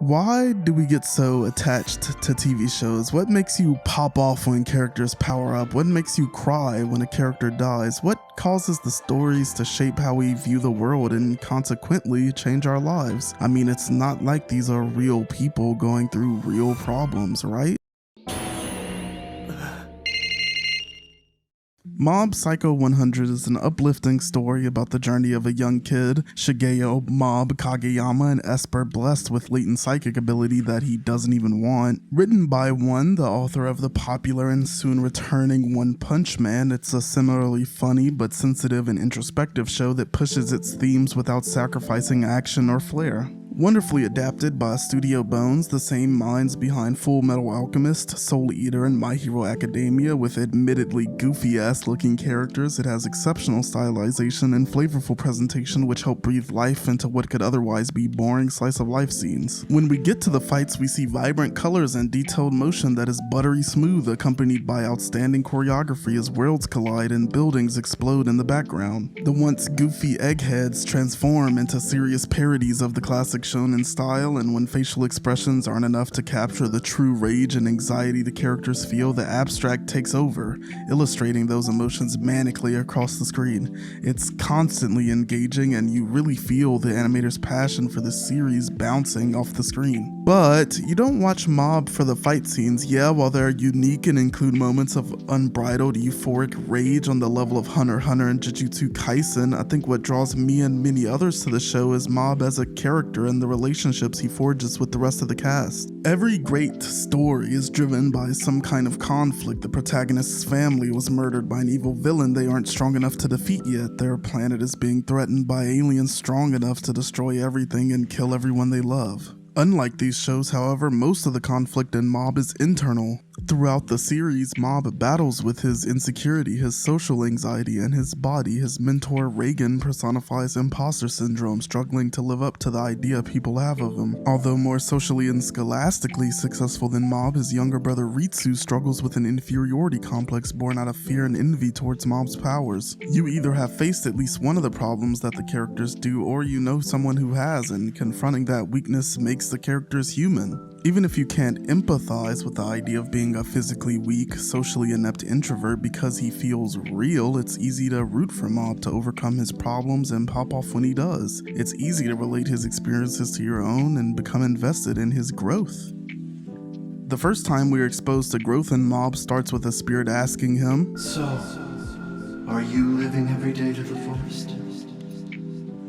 Why do we get so attached to TV shows? What makes you pop off when characters power up? What makes you cry when a character dies? What causes the stories to shape how we view the world and consequently change our lives? I mean, it's not like these are real people going through real problems, right? Mob Psycho 100 is an uplifting story about the journey of a young kid, Shigeo Mob Kageyama, an Esper blessed with latent psychic ability that he doesn't even want. Written by the author of the popular and soon returning One Punch Man, it's a similarly funny but sensitive and introspective show that pushes its themes without sacrificing action or flair. Wonderfully adapted by Studio Bones, the same minds behind Full Metal Alchemist, Soul Eater, and My Hero Academia, with admittedly goofy-ass looking characters, it has exceptional stylization and flavorful presentation which help breathe life into what could otherwise be boring slice-of-life scenes. When we get to the fights, we see vibrant colors and detailed motion that is buttery smooth, accompanied by outstanding choreography as worlds collide and buildings explode in the background. The once goofy eggheads transform into serious parodies of the classic shonen style, and when facial expressions aren't enough to capture the true rage and anxiety the characters feel, the abstract takes over, illustrating those emotions manically across the screen. It's constantly engaging, and you really feel the animator's passion for this series bouncing off the screen. But you don't watch Mob for the fight scenes. Yeah, while they're unique and include moments of unbridled euphoric rage on the level of Hunter x Hunter and Jujutsu Kaisen, I think what draws me and many others to the show is Mob as a character and the relationships he forges with the rest of the cast. Every great story is driven by some kind of conflict. The protagonist's family was murdered by an evil villain they aren't strong enough to defeat yet. Their planet is being threatened by aliens strong enough to destroy everything and kill everyone they love. Unlike these shows, however, most of the conflict in Mob is internal. Throughout the series, Mob battles with his insecurity, his social anxiety, and his body. His mentor, Reagan, personifies imposter syndrome, struggling to live up to the idea people have of him. Although more socially and scholastically successful than Mob, his younger brother Ritsu struggles with an inferiority complex born out of fear and envy towards Mob's powers. You either have faced at least one of the problems that the characters do, or you know someone who has, and confronting that weakness makes the characters human. Even if you can't empathize with the idea of being a physically weak, socially inept introvert because he feels real, it's easy to root for Mob to overcome his problems and pop off when he does. It's easy to relate his experiences to your own and become invested in his growth. The first time we are exposed to growth in Mob starts with a spirit asking him, "So, are you living every day to the fullest?"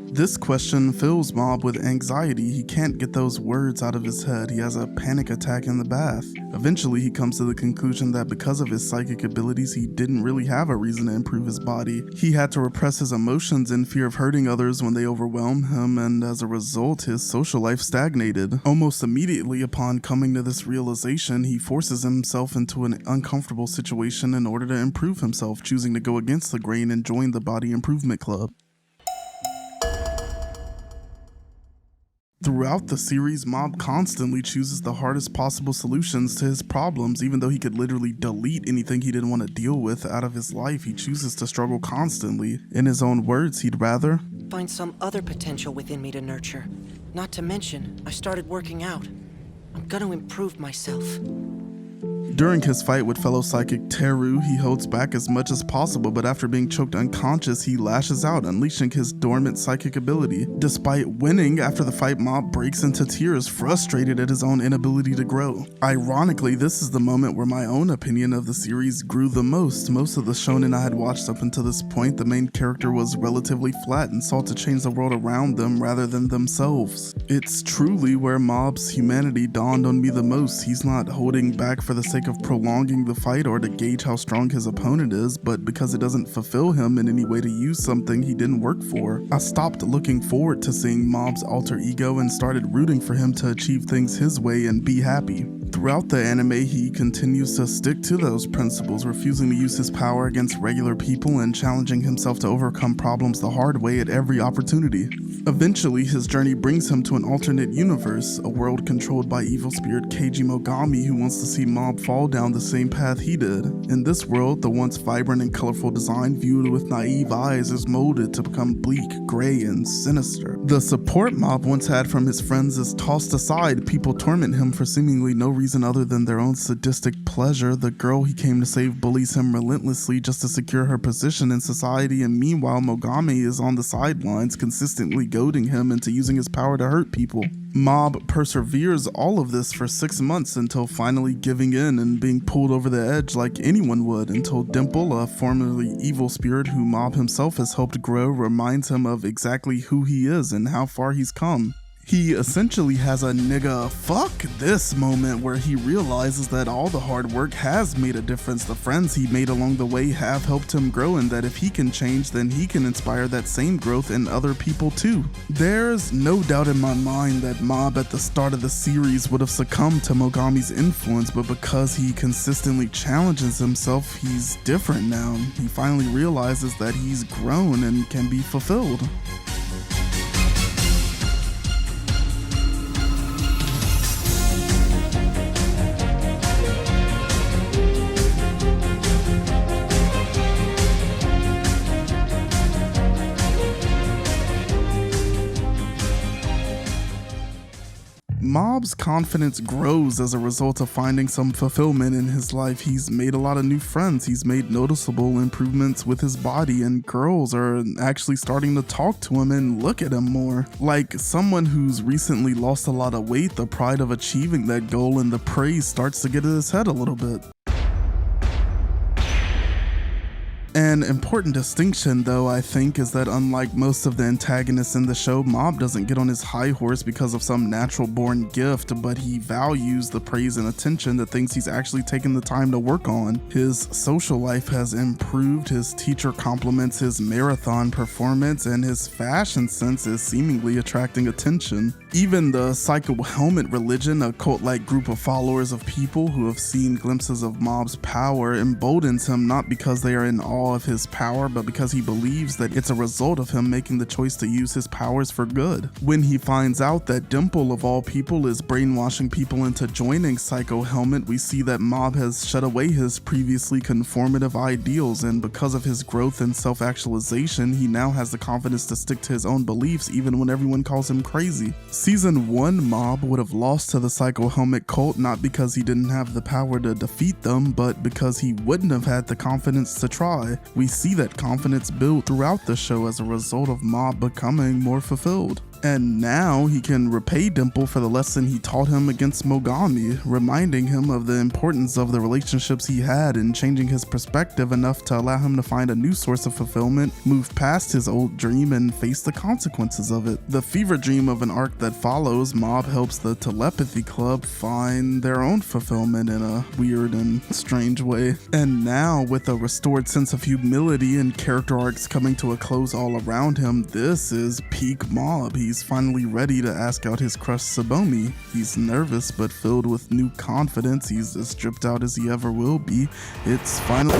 This question fills Mob with anxiety. He can't get those words out of his head. He has a panic attack in the bath. Eventually, he comes to the conclusion that because of his psychic abilities, he didn't really have a reason to improve his body. He had to repress his emotions in fear of hurting others when they overwhelm him, and as a result, his social life stagnated. Almost immediately upon coming to this realization, he forces himself into an uncomfortable situation in order to improve himself, choosing to go against the grain and join the Body Improvement Club. Throughout the series, Mob constantly chooses the hardest possible solutions to his problems. Even though he could literally delete anything he didn't want to deal with out of his life, he chooses to struggle constantly. In his own words, he'd rather find some other potential within me to nurture. Not to mention, I started working out. I'm gonna improve myself. During his fight with fellow psychic Teru, he holds back as much as possible, but after being choked unconscious, he lashes out, unleashing his dormant psychic ability. Despite winning, after the fight, Mob breaks into tears, frustrated at his own inability to grow. Ironically, this is the moment where my own opinion of the series grew the most. Most of the shonen I had watched up until this point, the main character was relatively flat and sought to change the world around them rather than themselves. It's truly where Mob's humanity dawned on me the most. He's not holding back for the sake of prolonging the fight or to gauge how strong his opponent is, but because it doesn't fulfill him in any way to use something he didn't work for. I stopped looking forward to seeing Mob's alter ego and started rooting for him to achieve things his way and be happy. Throughout the anime, he continues to stick to those principles, refusing to use his power against regular people and challenging himself to overcome problems the hard way at every opportunity. Eventually, his journey brings him to an alternate universe, a world controlled by evil spirit Keiji Mogami, who wants to see Mob fall down the same path he did. In this world, the once vibrant and colorful design viewed with naive eyes is molded to become bleak, gray, and sinister. The support Mob once had from his friends is tossed aside. People torment him for seemingly no reason other than their own sadistic pleasure. The girl he came to save bullies him relentlessly just to secure her position in society, and meanwhile Mogami is on the sidelines, consistently goading him into using his power to hurt people. Mob perseveres all of this for 6 months until finally giving in and being pulled over the edge like anyone would, until Dimple, a formerly evil spirit who Mob himself has helped grow, reminds him of exactly who he is and how far he's come. He essentially has a nigga fuck this moment where he realizes that all the hard work has made a difference. The friends he made along the way have helped him grow, and that if he can change, then he can inspire that same growth in other people too. There's no doubt in my mind that Mob at the start of the series would have succumbed to Mogami's influence, but because he consistently challenges himself, he's different now. He finally realizes that he's grown and can be fulfilled. Mob's confidence grows as a result of finding some fulfillment in his life. He's made a lot of new friends, he's made noticeable improvements with his body, and girls are actually starting to talk to him and look at him more. Like someone who's recently lost a lot of weight, the pride of achieving that goal and the praise starts to get in his head a little bit. An important distinction, though, I think, is that unlike most of the antagonists in the show, Mob doesn't get on his high horse because of some natural-born gift, but he values the praise and attention, the things he's actually taken the time to work on. His social life has improved, his teacher compliments his marathon performance, and his fashion sense is seemingly attracting attention. Even the Psycho Helmet religion, a cult-like group of followers of people who have seen glimpses of Mob's power, emboldens him not because they are in awe of his power, but because he believes that it's a result of him making the choice to use his powers for good. When he finds out that Dimple, of all people, is brainwashing people into joining Psycho Helmet, we see that Mob has shut away his previously conformative ideals, and because of his growth and self-actualization, he now has the confidence to stick to his own beliefs even when everyone calls him crazy. Season 1 Mob would have lost to the Psycho Helmet cult not because he didn't have the power to defeat them, but because he wouldn't have had the confidence to try. We see that confidence build throughout the show as a result of Mob becoming more fulfilled. And now he can repay Dimple for the lesson he taught him against Mogami, reminding him of the importance of the relationships he had and changing his perspective enough to allow him to find a new source of fulfillment, move past his old dream, and face the consequences of it. The fever dream of an arc that follows, Mob helps the Telepathy Club find their own fulfillment in a weird and strange way. And now, with a restored sense of humility and character arcs coming to a close all around him, this is peak Mob. He's finally ready to ask out his crush Sabomi. He's nervous but filled with new confidence. He's as stripped out as he ever will be. It's finally...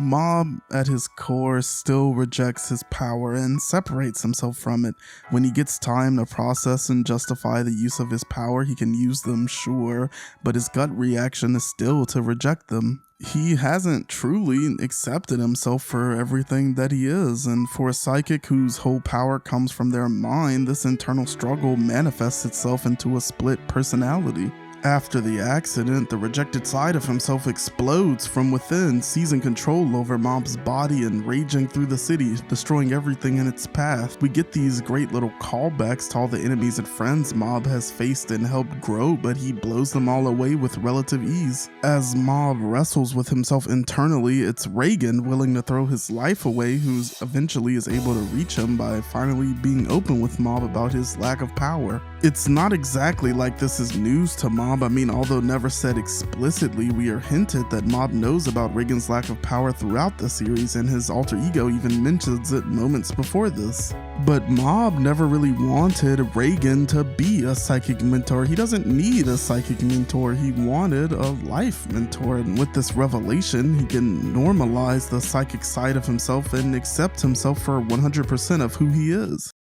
Mob, at his core, still rejects his power and separates himself from it. When he gets time to process and justify the use of his power, he can use them, sure, but his gut reaction is still to reject them. He hasn't truly accepted himself for everything that he is, and for a psychic whose whole power comes from their mind, this internal struggle manifests itself into a split personality. After the accident, the rejected side of himself explodes from within, seizing control over Mob's body and raging through the city, destroying everything in its path. We get these great little callbacks to all the enemies and friends Mob has faced and helped grow, but he blows them all away with relative ease. As Mob wrestles with himself internally, it's Reagan willing to throw his life away, who's eventually is able to reach him by finally being open with Mob about his lack of power. It's not exactly like this is news to Mob. I mean, although never said explicitly, we are hinted that Mob knows about Reagan's lack of power throughout the series, and his alter ego even mentions it moments before this. But Mob never really wanted Reagan to be a psychic mentor. He doesn't need a psychic mentor, he wanted a life mentor, and with this revelation, he can normalize the psychic side of himself and accept himself for 100% of who he is.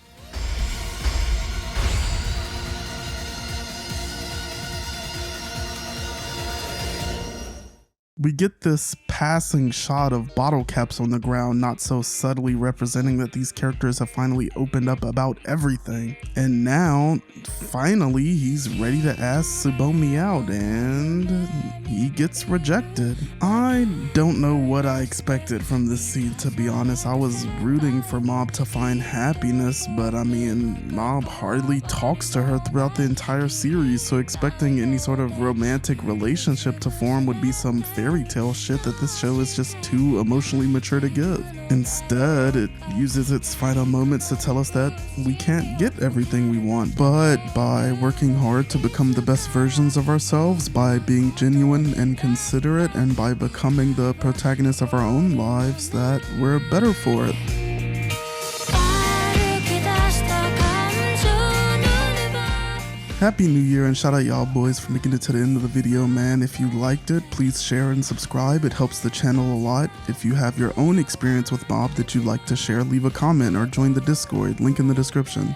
We get this passing shot of bottle caps on the ground, not so subtly representing that these characters have finally opened up about everything. And now, finally, he's ready to ask Tsubomi out, and he gets rejected. I don't know what I expected from this scene, to be honest. I was rooting for Mob to find happiness, but I mean, Mob hardly talks to her throughout the entire series, so expecting any sort of romantic relationship to form would be some fairy tale shit that this show is just too emotionally mature to give. Instead, it uses its final moments to tell us that we can't get everything we want, but by working hard to become the best versions of ourselves, by being genuine and considerate, and by becoming the protagonists of our own lives, that we're better for it. Happy New Year, and shout out y'all boys for making it to the end of the video, man. If you liked it, please share and subscribe. It helps the channel a lot. If you have your own experience with Mob that you'd like to share, leave a comment or join the Discord, link in the description.